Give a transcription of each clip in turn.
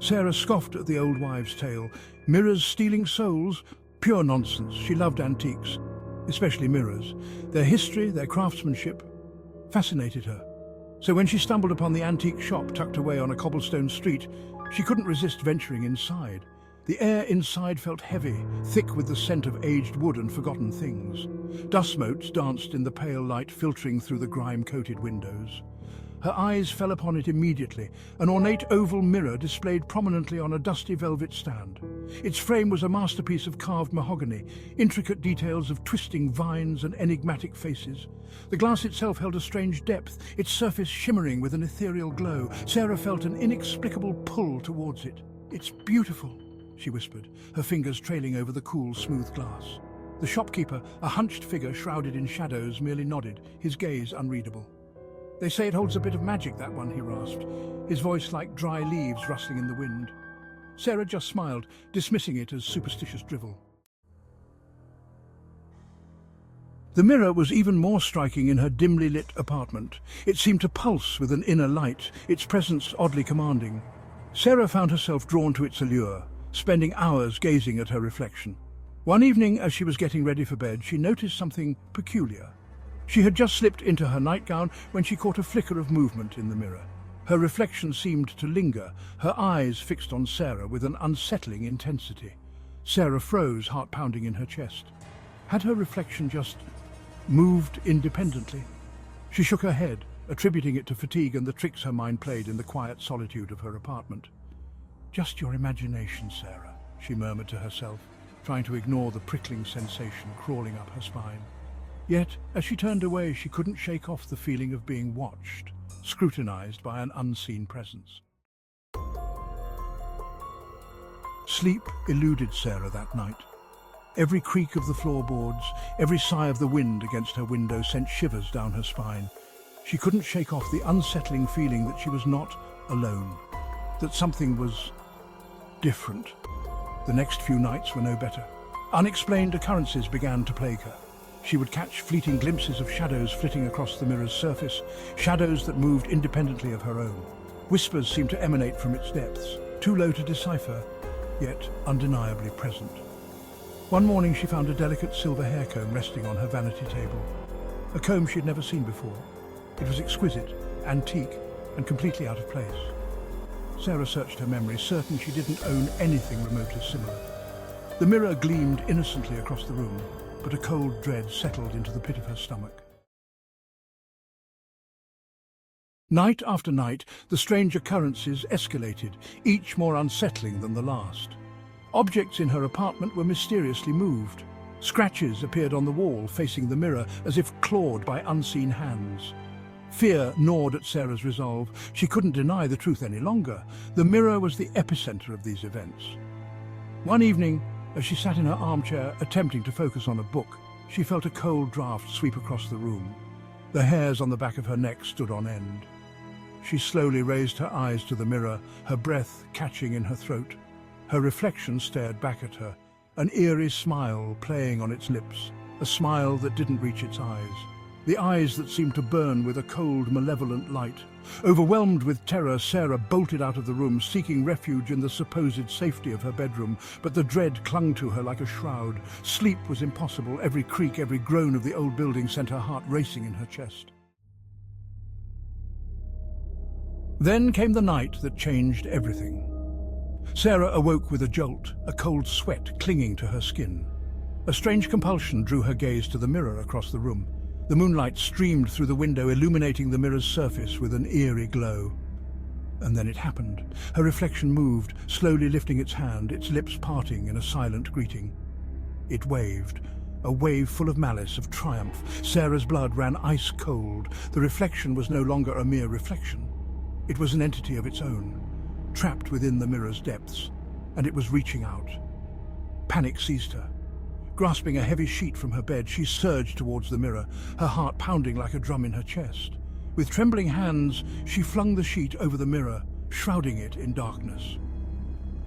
Sarah scoffed at the old wives' tale. Mirrors stealing souls? Pure nonsense. She loved antiques, especially mirrors. Their history, their craftsmanship, fascinated her. So when she stumbled upon the antique shop tucked away on a cobblestone street, she couldn't resist venturing inside. The air inside felt heavy, thick with the scent of aged wood and forgotten things. Dust motes danced in the pale light filtering through the grime-coated windows. Her eyes fell upon it immediately, an ornate oval mirror displayed prominently on a dusty velvet stand. Its frame was a masterpiece of carved mahogany, intricate details of twisting vines and enigmatic faces. The glass itself held a strange depth, its surface shimmering with an ethereal glow. Sarah felt an inexplicable pull towards it. "It's beautiful," she whispered, her fingers trailing over the cool, smooth glass. The shopkeeper, a hunched figure shrouded in shadows, merely nodded, his gaze unreadable. "They say it holds a bit of magic, that one," he rasped, his voice like dry leaves rustling in the wind. Sarah just smiled, dismissing it as superstitious drivel. The mirror was even more striking in her dimly lit apartment. It seemed to pulse with an inner light, its presence oddly commanding. Sarah found herself drawn to its allure, spending hours gazing at her reflection. One evening, as she was getting ready for bed, she noticed something peculiar. She had just slipped into her nightgown when she caught a flicker of movement in the mirror. Her reflection seemed to linger, her eyes fixed on Sarah with an unsettling intensity. Sarah froze, heart pounding in her chest. Had her reflection just moved independently? She shook her head, attributing it to fatigue and the tricks her mind played in the quiet solitude of her apartment. "Just your imagination, Sarah," she murmured to herself, trying to ignore the prickling sensation crawling up her spine. Yet, as she turned away, she couldn't shake off the feeling of being watched, scrutinized by an unseen presence. Sleep eluded Sarah that night. Every creak of the floorboards, every sigh of the wind against her window sent shivers down her spine. She couldn't shake off the unsettling feeling that she was not alone, that something was different. The next few nights were no better. Unexplained occurrences began to plague her. She would catch fleeting glimpses of shadows flitting across the mirror's surface, shadows that moved independently of her own. Whispers seemed to emanate from its depths, too low to decipher, yet undeniably present. One morning she found a delicate silver hair comb resting on her vanity table. A comb she had never seen before. It was exquisite, antique, and completely out of place. Sarah searched her memory, certain she didn't own anything remotely similar. The mirror gleamed innocently across the room, but a cold dread settled into the pit of her stomach. Night after night, the strange occurrences escalated, each more unsettling than the last. Objects in her apartment were mysteriously moved. Scratches appeared on the wall facing the mirror as if clawed by unseen hands. Fear gnawed at Sarah's resolve. She couldn't deny the truth any longer. The mirror was the epicenter of these events. One evening, as she sat in her armchair attempting to focus on a book, she felt a cold draft sweep across the room. The hairs on the back of her neck stood on end. She slowly raised her eyes to the mirror, her breath catching in her throat. Her reflection stared back at her, an eerie smile playing on its lips, a smile that didn't reach its eyes. The eyes that seemed to burn with a cold, malevolent light. Overwhelmed with terror, Sarah bolted out of the room, seeking refuge in the supposed safety of her bedroom, but the dread clung to her like a shroud. Sleep was impossible. Every creak, every groan of the old building sent her heart racing in her chest. Then came the night that changed everything. Sarah awoke with a jolt, a cold sweat clinging to her skin. A strange compulsion drew her gaze to the mirror across the room. The moonlight streamed through the window, illuminating the mirror's surface with an eerie glow. And then it happened. Her reflection moved, slowly lifting its hand, its lips parting in a silent greeting. It waved, a wave full of malice, of triumph. Sarah's blood ran ice cold. The reflection was no longer a mere reflection. It was an entity of its own, trapped within the mirror's depths, and it was reaching out. Panic seized her. Grasping a heavy sheet from her bed, she surged towards the mirror, her heart pounding like a drum in her chest. With trembling hands, she flung the sheet over the mirror, shrouding it in darkness.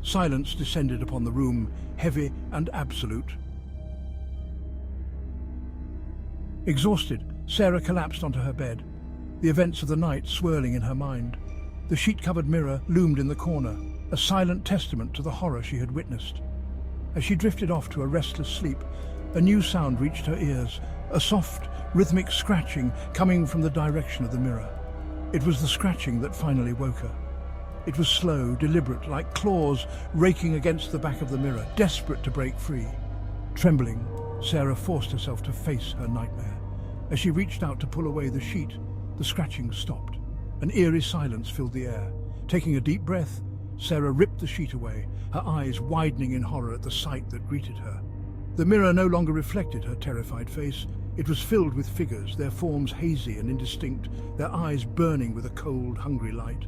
Silence descended upon the room, heavy and absolute. Exhausted, Sarah collapsed onto her bed, the events of the night swirling in her mind. The sheet-covered mirror loomed in the corner, a silent testament to the horror she had witnessed. As she drifted off to a restless sleep, a new sound reached her ears, a soft, rhythmic scratching coming from the direction of the mirror. It was the scratching that finally woke her. It was slow, deliberate, like claws raking against the back of the mirror, desperate to break free. Trembling, Sarah forced herself to face her nightmare. As she reached out to pull away the sheet, the scratching stopped. An eerie silence filled the air. Taking a deep breath, Sarah ripped the sheet away, her eyes widening in horror at the sight that greeted her. The mirror no longer reflected her terrified face. It was filled with figures, their forms hazy and indistinct, their eyes burning with a cold, hungry light.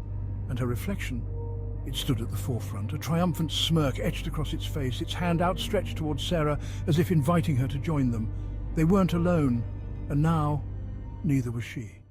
And her reflection, it stood at the forefront, a triumphant smirk etched across its face, its hand outstretched towards Sarah as if inviting her to join them. They weren't alone, and now neither was she.